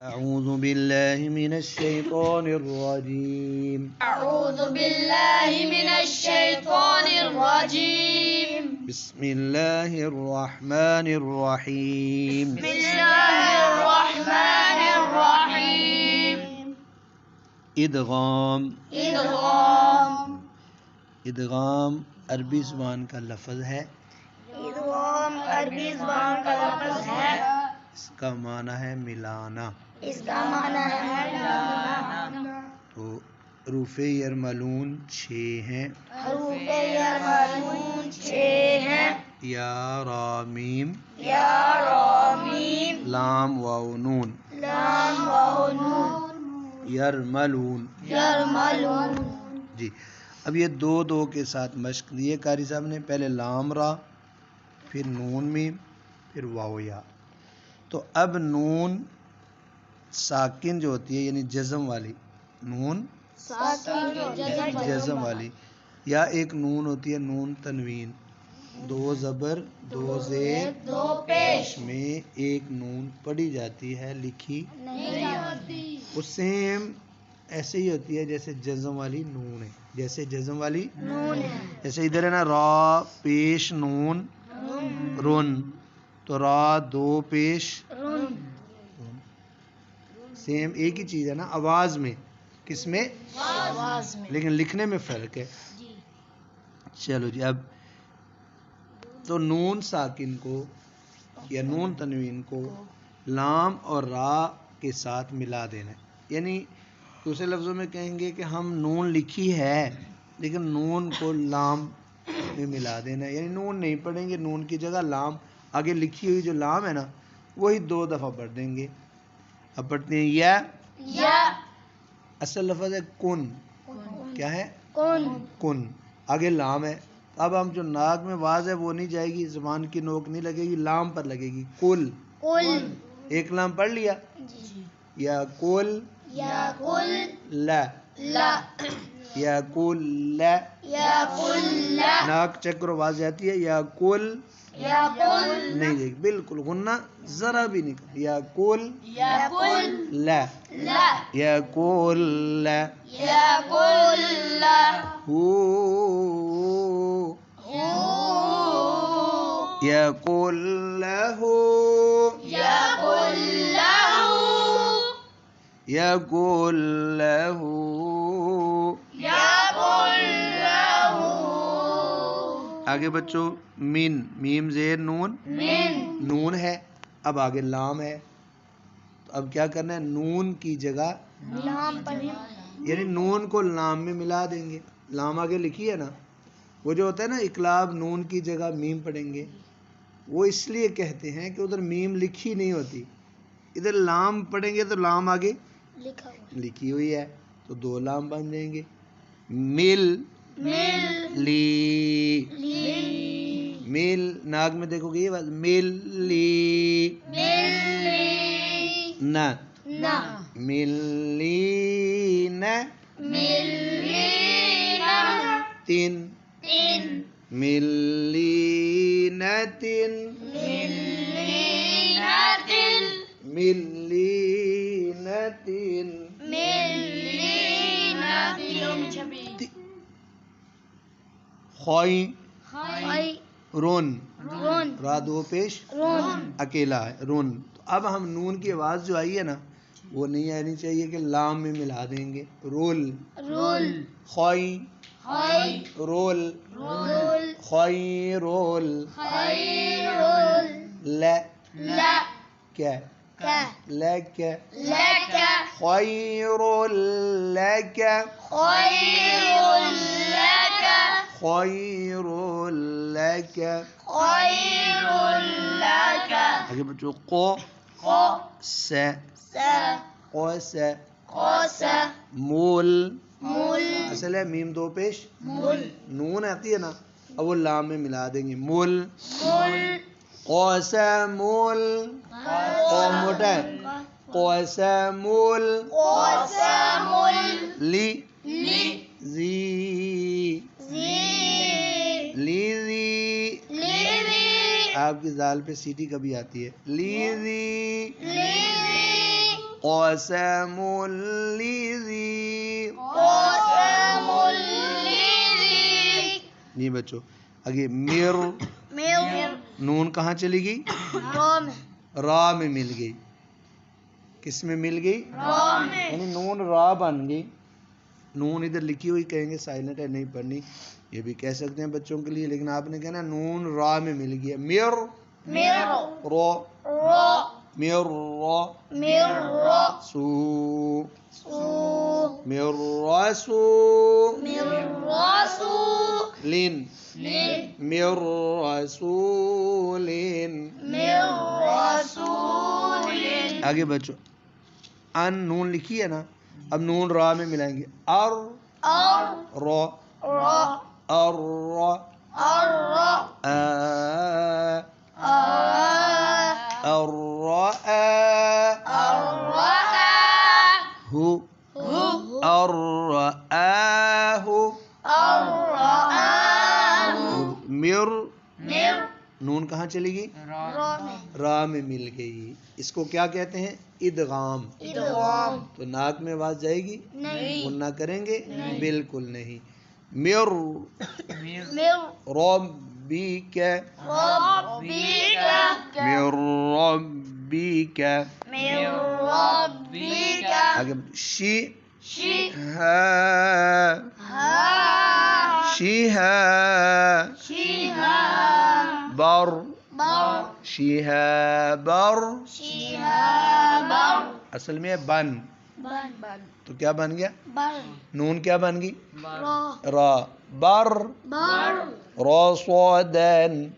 أعوذ بالله من الشيطان الرجيم. أعوذ بالله من الشيطان الرجيم. بسم الله الرحمن الرحيم. بسم الله الرحمن الرحيم. ادغام. ادغام عربی زبان کا لفظ ہے. ادغام عربی زبان کا لفظ ہے. اس کا معنی ہے ملانا. اس کا معنی ہے ملانا. تو حروف یرملون 6 ہیں. حروف یرملون 6 ہیں. یا را میم. یا را میم. لام واو نون. لام واو نون. یرملون. یرملون. جی اب یہ دو کے ساتھ مشق دیے قاری صاحب نے. پہلے لام را، پھر نون میم، پھر واو یا. تو اب نون ساکن جو ہوتی ہے یعنی جزم والی نون، جزم والی، یا ایک نون ہوتی ہے نون تنوین، 2 زبر 2 زیر 2 پیش میں ایک نون پڑھی جاتی ہے، لکھی نہیں جاتی. وہ سیم ایسے ہی ہوتی ہے جیسے جزم والی نون ہے. جیسے جزم والی نون ہے. جیسے ادھر ہے نا را پیش نون رن، تو را 2 پیش رن. سیم ایک ہی چیز ہے نا آواز میں. کس میں؟ آواز میں. لیکن لکھنے میں فرق ہے. چلو جی اب تو نون ساکن کو یا نون تنوین کو لام اور را کے ساتھ ملا دینا ہے. یعنی دوسرے لفظوں میں کہیں گے کہ ہم نون لکھی ہے لیکن نون کو لام میں ملا دینا ہے. یعنی نون نہیں پڑھیں گے، نون کی جگہ لام آگے لکھی ہوئی جو لام ہے نا وہی 2 دفعہ پڑھ دیں گے. اب پڑھتے ہیں یا. اصل لفظ ہے کن. کیا ہے؟ کن. آگے لام ہے. اب ہم جو ناک میں واز ہے وہ نہیں جائے گی، زبان کی نوک نہیں لگے گی، لام پر لگے گی. کل. ایک لام پڑھ لیا. یا کل یا کل لا. لا. یا کل لا. یا کل لا. ناک چیک کرو واز جاتی ہے. یا کل یا کل نہیں جائے گی بالکل، غنہ ذرا بھی نہیں کرنا. یا کل یا کل لا. لا. یا کل لا. یا کل لا. ہو یا کل له. یا کل له. یا کل له. یا کل له. آگے بچوں من، میم زیر نون، من. نون ہے. اب آگے لام ہے. تو اب کیا کرنا ہے؟ نون کی جگہ لام پر یعنی نون کو لام میں ملا دیں گے. لام آگے لکھی ہے نا، وہ جو ہوتا ہے نا اقلاب، نون کی جگہ میم پڑھیں گے. وہ اس لیے کہتے ہیں کہ ادھر میم لکھی نہیں ہوتی، ادھر لام پڑھیں گے تو لام آگے لکھا ہوا. لکھی ہوئی ہے تو 2 لام بن جائیں گے. مل مل. لی. لی. مل ناک میں دیکھو گے یہ بات مل لی. ملی. نہ نا. ملی نہ. ملینا. تین. تین. ملی نہ تین. ملینا. تین. ملی نہ تین. ملینا. تین. خوئی خائی. رون. رون. را 2 پیش رون. اکیلا ہے رون. تو اب ہم نون کی آواز جو آئی ہے نا وہ نہیں آنی چاہیے کہ لام میں ملا دیں گے. رول. رول. خوئی خائی. رول. رول. خوئی رول. خائی. رول. لا. لا. کیا کا. لا کیا لك. خیر لک. خير لك. خیر لک. خير لك. آگے بچوں قو قو. س. سا. قوس. قوس. مول. مول. اصل ہے میم 2 پیش مول. نون آتی ہے نا اب وہ لام میں ملا دیں گے. مول. مول. قوس مول. قوم موٹا ہے. قوس مول. قوس. مول. لی. لی. زی. زی. لی زی. لی. آپ کی زال پہ سیٹی کبھی آتی ہے. لی زی. لی. قسم لذی قسم لذی نہیں بچوں آگے مر مر نون کہاں چلی گئی روم را میں مل گئی کس میں مل گئی روم یعنی نون را بن گئی نون ادھر لکھی ہوئی کہیں گے سائلنٹ ہے نہیں پڑھنی یہ بھی کہہ سکتے ہیں بچوں کے لیے لیکن آپ نے کہنا نون را میں مل گیا مر مر رو رو مر رو مر رو سو سو مر رسو مر رسو لین لن مر رسولین مر رسول آگے بچو ان نون لکھی ہے نا اب نون را میں ملائیں گے ار اور رو رو ار رو اور رو ہو مر نون کہاں چلی گئی را میں مل گئی اس کو کیا کہتے ہیں ادغام تو ناک میں آواز جائے گی غنہ کریں گے بالکل نہیں مر ربک مر ربک آگے شی بر شہابر اصل میں بن تو کیا بن گیا نون کیا بن گئی را بر را صادن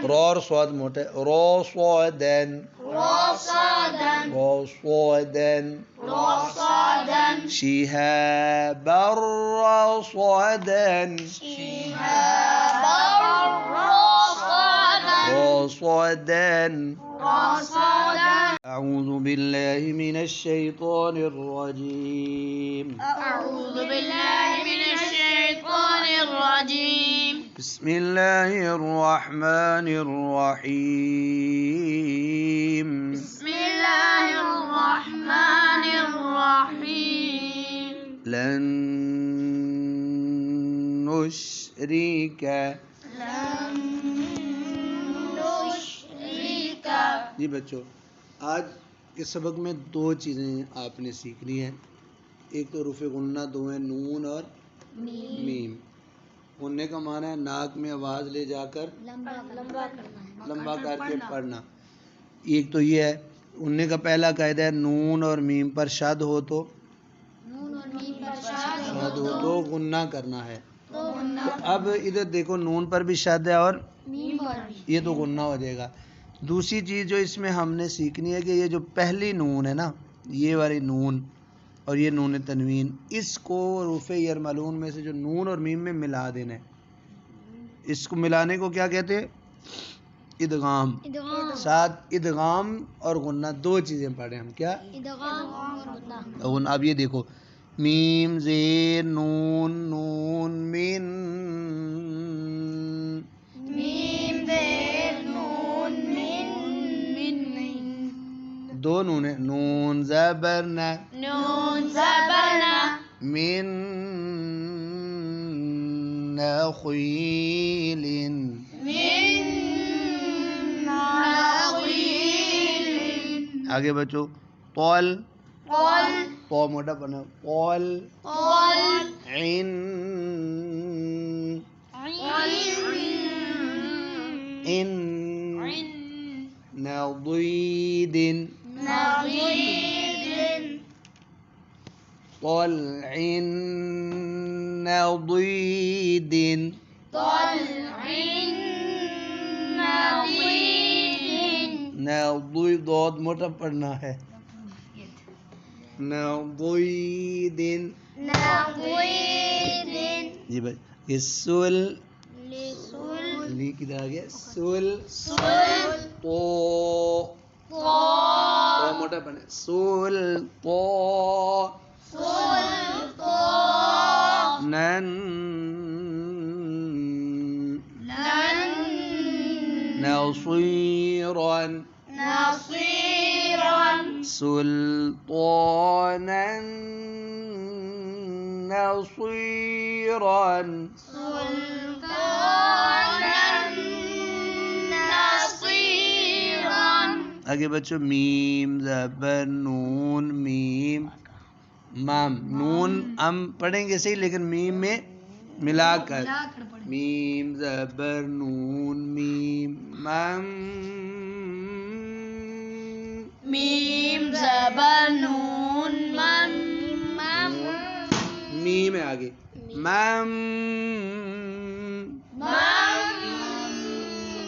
را اور صاد موٹے را صادن شہابر رصادن رصادن أعوذ بالله من الشيطان الرجيم أعوذ بالله من الشيطان الرجيم بسم الله الرحمن الرحيم بسم الله الرحمن الرحيم لن نشرك جی بچوں آج کے سبق میں دو چیزیں آپ نے سیکھنی ہیں ایک تو رفع غنہ دو ہیں نون اور میم غننے کا معنی ہے ناک میں آواز لے جا کر لمبا کر کے پڑھنا ایک تو یہ ہے غننے کا پہلا قاعدہ ہے نون اور میم پر شد ہو تو غنہ کرنا ہے تو اب ادھر دیکھو نون پر بھی شد ہے اور یہ تو غنہ ہو جائے گا دوسری چیز جو اس میں ہم نے سیکھنی ہے کہ یہ جو پہلی نون ہے نا یہ والی نون اور یہ نون تنوین اس کو رفع یرملون میں سے جو نون اور میم میں ملا دینا ہے اس کو ملانے کو کیا کہتے ہیں ادغام ساتھ ادغام اور غنہ دو چیزیں پڑھیں ہم کیا اب یہ دیکھو میم زیر نون نون من دو نون ہے نون زبرنا من نخیل آگے بچو طول تو موٹا پڑھنا طول عین نضید طلع نضید نضید ضاد موٹا پڑھنا ہے نضید جی بھائی یہ سل لی کدھر آ گیا سل تو موٹا پڑھنا سل تو نن نصيرا سلطانا نصيرا آگے بچوں میم زبر نون میم مام نون ہم پڑھیں گے صحیح لیکن میم میں ملا کر میم زبر نون میم مام میم زبر نون مم میم ہے آگے مام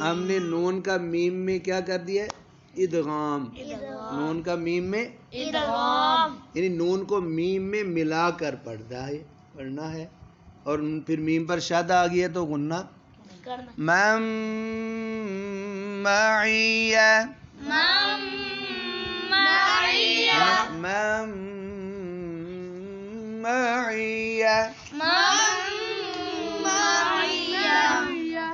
ہم نے نون کا میم میں کیا کر دیا ہے ادغام نون کا میم میں ادغام یعنی نون کو میم میں ملا کر پڑھنا ہے اور پھر میم پر شد آ گئی ہے تو غنہ مم معیہ مم معیہ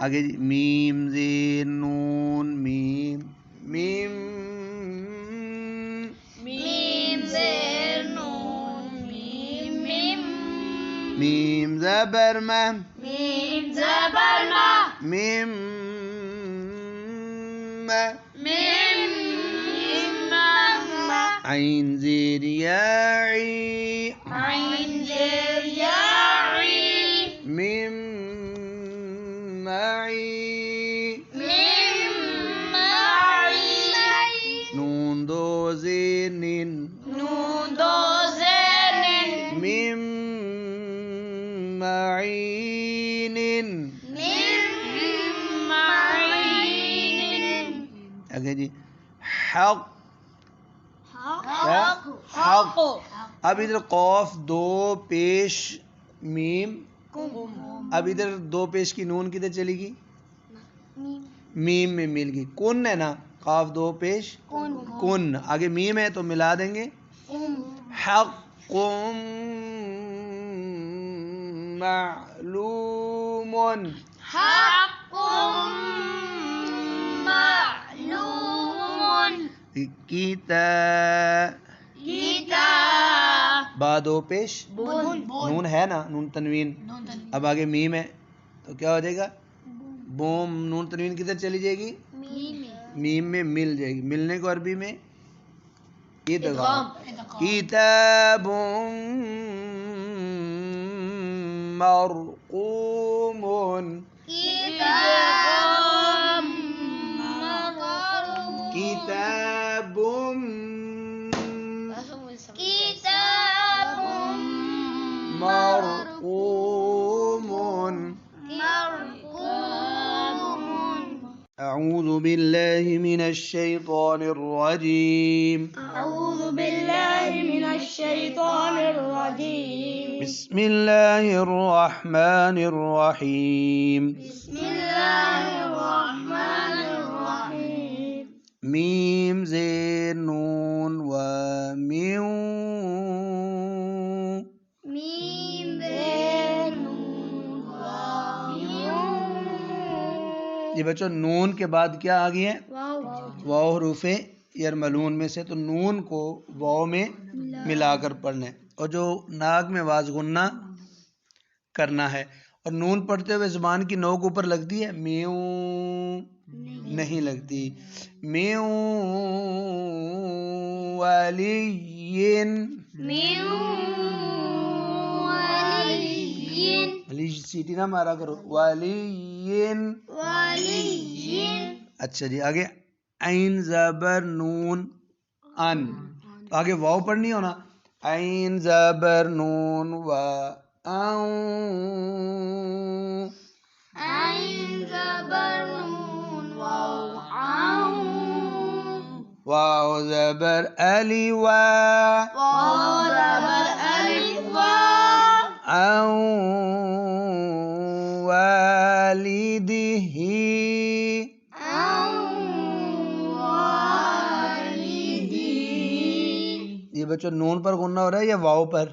آگے جی میم زیر نون میم میم زیر نون میم زبر مم میم زبر ما میم عین زیر یاعی عین زیر یاعی میم معی نون دو زیر نین نون دو زیر نن میم معین آگے جی حق حق اب ادھر قوف دو پیش میم اب ادھر دو پیش کی نون کدھر چلی گی میم میں مل گئی کن ہے نا قاف دو پیش کن آگے میم ہے تو ملا دیں گے حق معلوم حق معلوم کتاب با دو پیش نون ہے نا نون تنوین اب آگے میم ہے تو کیا ہو جائے گا بوم نون تنوین کدھر چلی جائے گی میم میں مل جائے گی ملنے کو عربی میں ادغام کتاب مرقوم کتاب مرقوم أعوذ بالله من الشيطان الرجيم أعوذ بالله من الشيطان الرجيم بسم الله الرحمن الرحيم بسم الله الرحمن الرحيم ميم زين نون وميم ميم زين نون یہ بچوں نون کے بعد کیا آ گئی ہے واو واو حروف یرملون میں سے تو نون کو واو میں ملا کر پڑھنا ہے اور جو ناک میں واز غنہ کرنا ہے اور نون پڑھتے ہوئے زبان کی نوک اوپر لگتی ہے میوں نہیں لگتی میوں والین علی سیٹی نہ مارا کرو والین اچھا جی آگے عین زبر نون ان تو آگے واو پڑھنی ہونا عین زبر نون و واو زبر علی و والدہ یہ بچوں نون پر غنہ ہو رہا ہے یا واو پر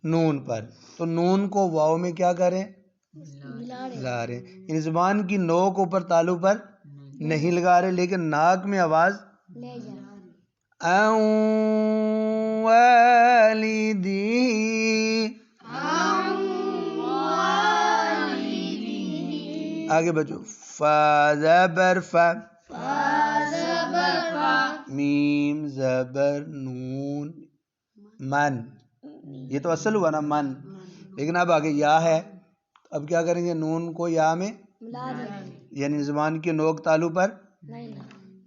نون پر تو نون کو واو میں کیا کریں لا رہے ان زبان کی نوک اوپر تالو پر نہیں لگا رہے لیکن ناک میں آواز عن والده آگے بچو فا زبر فا میم زبر نون من، یہ تو اصل ہوا نا من، لیکن اب آگے یا ہے، اب کیا کریں گے؟ نون کو یا میں یعنی زبان کی نوک تالو پر،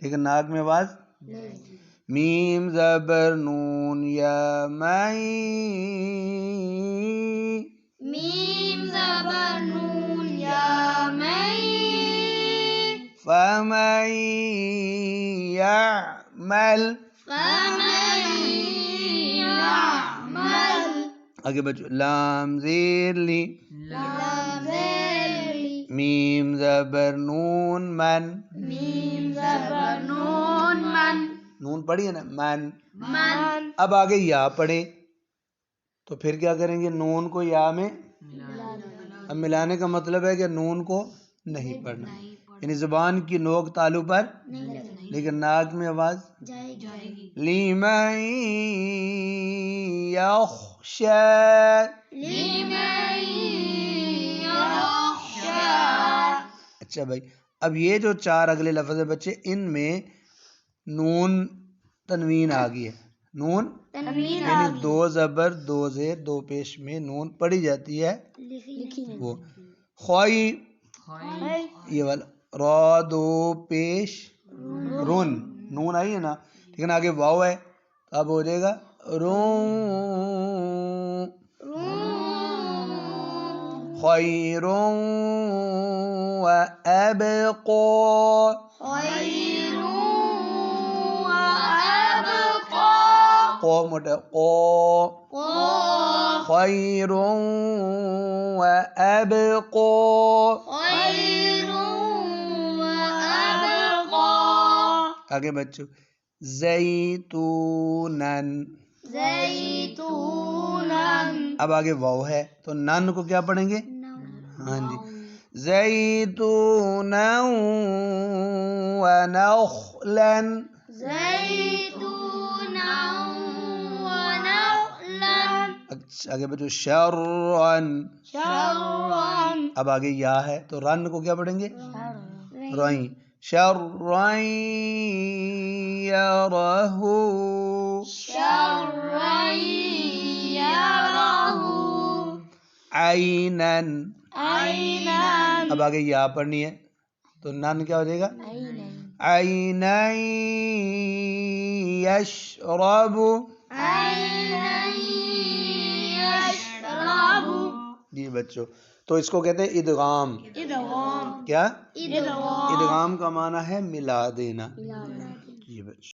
لیکن ناک میں آواز میم زبر نون یا مئی فمن يعمل آگے بچو لام زیر لی میم زبر نون من، نون پڑھی ہے نا من، اب آگے یا پڑھیں تو پھر کیا کریں گے؟ نون کو یا میں، اب ملانے کا مطلب ہے کہ نون کو نہیں پڑھنا، یعنی زبان کی نوک تالو پر لیکن ناک میں آواز لیمن یخشی، اچھا بھائی اب یہ جو چار اگلے لفظ ہے بچے، ان میں نون تنوین آ گئی ہے، نون یعنی دو زبر دو زیر دو پیش میں نون پڑھی جاتی ہے، وہ خوائی یہ والا را دو پیش رون، نون آئی ہے نا، لیکن آگے واو ہے، اب ہو جائے گا رون، خیر و ابقا، قو موٹا قو، خیر و ابقا، آگے بچو زیتونن، اب آگے واو ہے تو نن کو کیا پڑھیں گے؟ ہاں جی زیتونا و نخلن، آگے بچو شرن، اب آگے یا ہے تو رن کو کیا پڑھیں گے؟ رائیں شرن یرہ، عینن، اب آگے یا پڑھنی ہے تو نن کیا ہو جائے گا؟ عینن یشرب، جی بچوں تو اس کو کہتے ہیں ادغام، کیا؟ ادغام کا معنی ہے ملا دینا، جی بچوں.